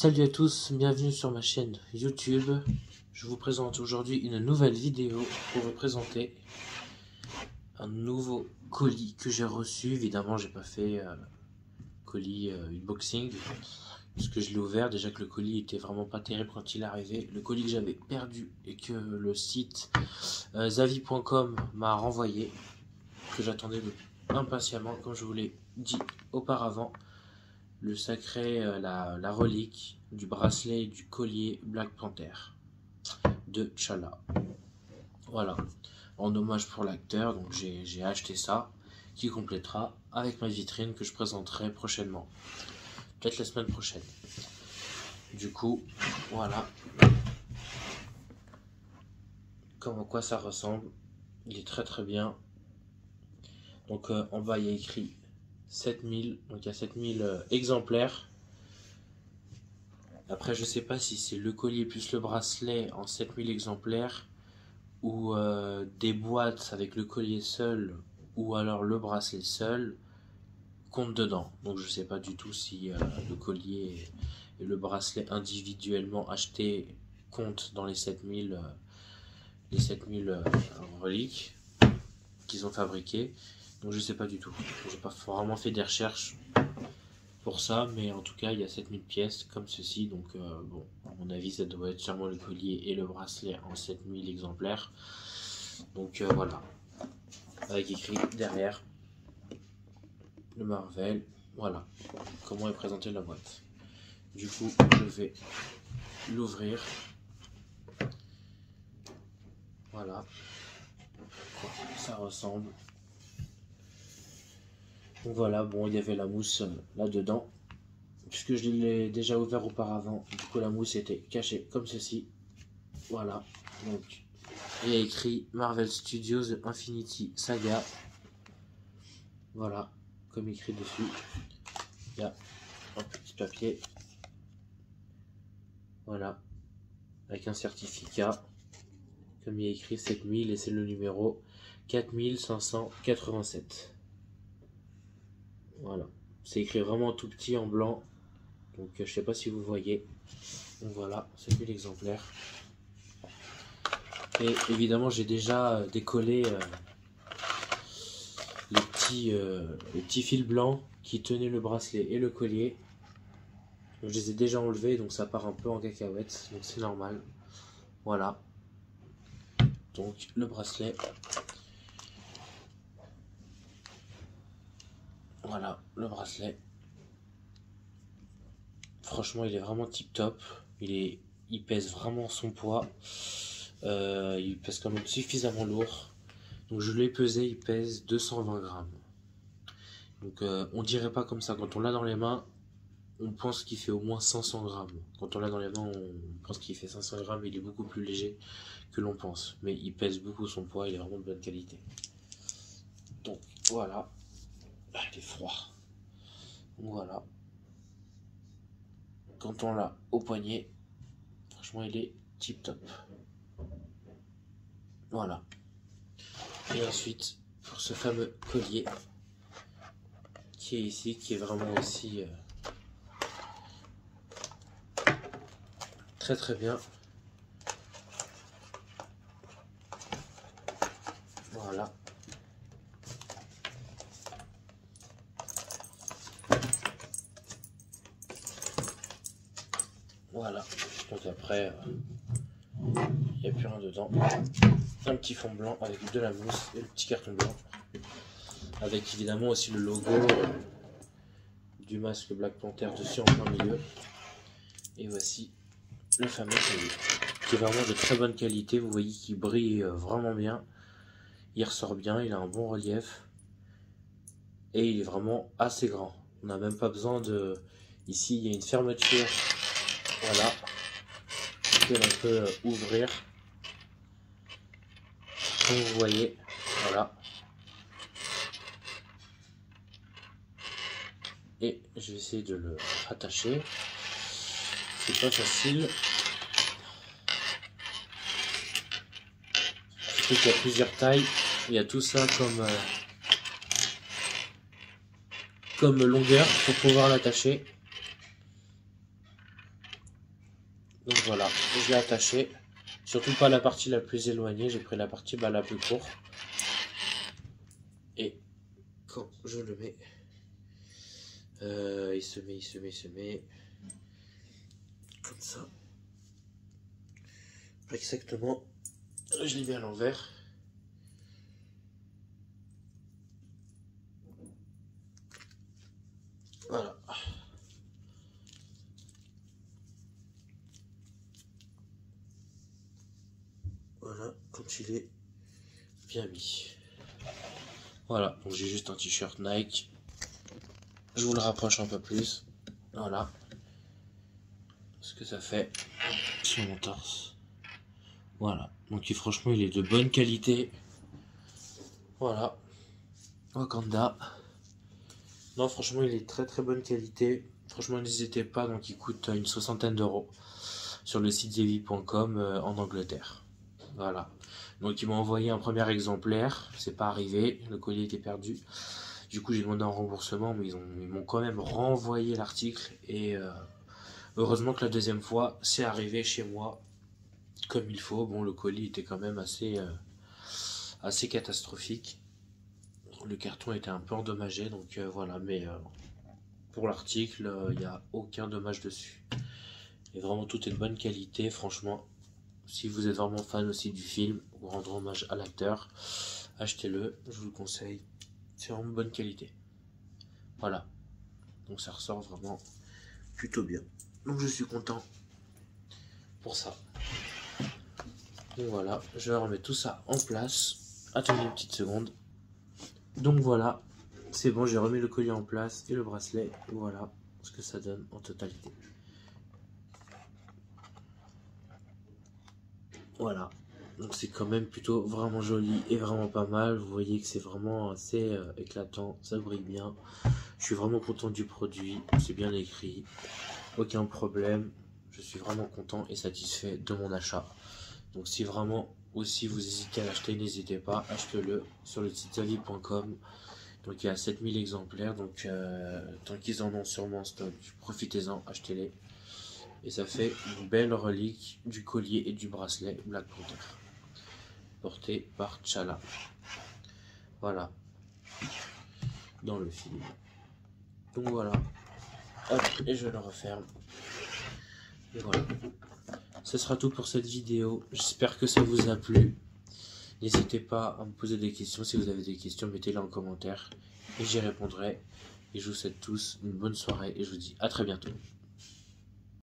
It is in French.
Salut à tous, bienvenue sur ma chaîne YouTube. Je vous présente aujourd'hui une nouvelle vidéo pour vous présenter un nouveau colis que j'ai reçu. Évidemment, j'ai pas fait colis unboxing parce que je l'ai ouvert. Déjà que le colis était vraiment pas terrible quand il est arrivé. Le colis que j'avais perdu et que le site zavi.com m'a renvoyé, que j'attendais impatiemment, comme je vous l'ai dit auparavant. Le sacré, la relique du bracelet et du collier Black Panther de T'Challa. Voilà, en hommage pour l'acteur, donc j'ai acheté ça, qui complétera avec ma vitrine que je présenterai prochainement, peut-être la semaine prochaine. Du coup, voilà comme à quoi ça ressemble. Il est très très bien. Donc en bas il y a écrit 7000, donc il y a 7000 exemplaires. Après, je sais pas si c'est le collier plus le bracelet en 7000 exemplaires ou des boîtes avec le collier seul ou alors le bracelet seul comptent dedans. Donc je sais pas du tout si le collier et le bracelet individuellement achetés comptent dans les 7000 reliques qu'ils ont fabriquées. Donc je sais pas du tout. J'ai pas vraiment fait des recherches pour ça, mais en tout cas il y a 7000 pièces comme ceci, donc bon, à mon avis ça doit être sûrement le collier et le bracelet en 7000 exemplaires. Donc voilà, avec écrit derrière le Marvel. Voilà comment est présentée la boîte. Du coup je vais l'ouvrir. Voilà quoi ça ressemble. Donc voilà, bon, il y avait la mousse là dedans puisque je l'ai déjà ouvert auparavant. Du coup la mousse était cachée comme ceci. Voilà, donc il y a écrit Marvel Studios The Infinity Saga. Voilà, comme écrit dessus. Il y a un petit papier. Voilà, avec un certificat. Comme il y a écrit 7000 et c'est le numéro 4587. Voilà, c'est écrit vraiment tout petit en blanc. Donc je sais pas si vous voyez. Donc voilà, 7000 exemplaires. Et évidemment j'ai déjà décollé les petits fils blancs qui tenaient le bracelet et le collier. Donc, je les ai déjà enlevés, donc ça part un peu en cacahuète, donc c'est normal. Voilà. Donc le bracelet. Voilà, le bracelet. Franchement, il est vraiment tip top. Il pèse vraiment son poids. Il pèse quand même suffisamment lourd. Donc je l'ai pesé, il pèse 220 grammes. Donc on dirait pas comme ça. Quand on l'a dans les mains, on pense qu'il fait au moins 500 grammes. Quand on l'a dans les mains, on pense qu'il fait 500 grammes. Il est beaucoup plus léger que l'on pense. Mais il pèse beaucoup son poids, il est vraiment de bonne qualité. Donc voilà. Ah, il est froid. Donc voilà. Quand on l'a au poignet, franchement il est tip top. Voilà. Et ensuite, pour ce fameux collier qui est ici, qui est vraiment aussi très très bien. Voilà. Voilà. Donc après, il n'y a plus rien dedans. Un petit fond blanc avec de la mousse et le petit carton blanc. Avec évidemment aussi le logo du masque Black Panther dessus en plein milieu. Et voici le fameux collier, qui est vraiment de très bonne qualité. Vous voyez qu'il brille vraiment bien. Il ressort bien, il a un bon relief. Et il est vraiment assez grand. On n'a même pas besoin de... Ici, il y a une fermeture. Voilà. Que l'on peut ouvrir. Comme vous voyez. Voilà. Et je vais essayer de le rattacher. C'est pas facile. Surtout qu'il y a plusieurs tailles. Il y a tout ça comme longueur pour pouvoir l'attacher. Donc voilà, je l'ai attaché. Surtout pas la partie la plus éloignée, j'ai pris la partie la plus courte. Et quand je le mets, il se met comme ça. Exactement. Je l'ai mis à l'envers. Voilà. Voilà, quand il est bien mis. Voilà, donc j'ai juste un t-shirt Nike. Je vous le rapproche un peu plus. Voilà. Ce que ça fait sur mon torse. Voilà, donc franchement il est de bonne qualité. Voilà. Wakanda. Non, franchement il est très bonne qualité. Franchement n'hésitez pas, donc il coûte une 60aine d'euros sur le site zevi.com en Angleterre. Voilà. Donc ils m'ont envoyé un premier exemplaire, c'est pas arrivé, le colis était perdu. Du coup j'ai demandé un remboursement, mais ils m'ont quand même renvoyé l'article et heureusement que la deuxième fois c'est arrivé chez moi comme il faut. Bon, le colis était quand même assez catastrophique. Le carton était un peu endommagé, donc voilà, mais pour l'article, il n'y a aucun dommage dessus. Et vraiment tout est de bonne qualité, franchement. Si vous êtes vraiment fan aussi du film, ou rendre hommage à l'acteur, achetez-le, je vous le conseille. C'est vraiment bonne qualité. Voilà. Donc ça ressort vraiment plutôt bien. Donc je suis content pour ça. Donc voilà, je vais remettre tout ça en place. Attendez une petite seconde. Donc voilà, c'est bon, j'ai remis le collier en place et le bracelet. Voilà ce que ça donne en totalité. Voilà, donc c'est quand même plutôt vraiment joli et vraiment pas mal. Vous voyez que c'est vraiment assez éclatant, ça brille bien. Je suis vraiment content du produit, c'est bien écrit, aucun problème. Je suis vraiment content et satisfait de mon achat. Donc si vraiment aussi vous hésitez à l'acheter, n'hésitez pas, achetez-le sur le site zevi.com. Donc il y a 7000 exemplaires, donc tant qu'ils en ont sûrement en stock, profitez-en, achetez-les. Et ça fait une belle relique du collier et du bracelet Black Panther, porté par T'Challa. Voilà, dans le film. Donc voilà, hop, et je le referme. Et voilà, ce sera tout pour cette vidéo. J'espère que ça vous a plu. N'hésitez pas à me poser des questions. Si vous avez des questions, mettez-les en commentaire et j'y répondrai. Et je vous souhaite tous une bonne soirée et je vous dis à très bientôt.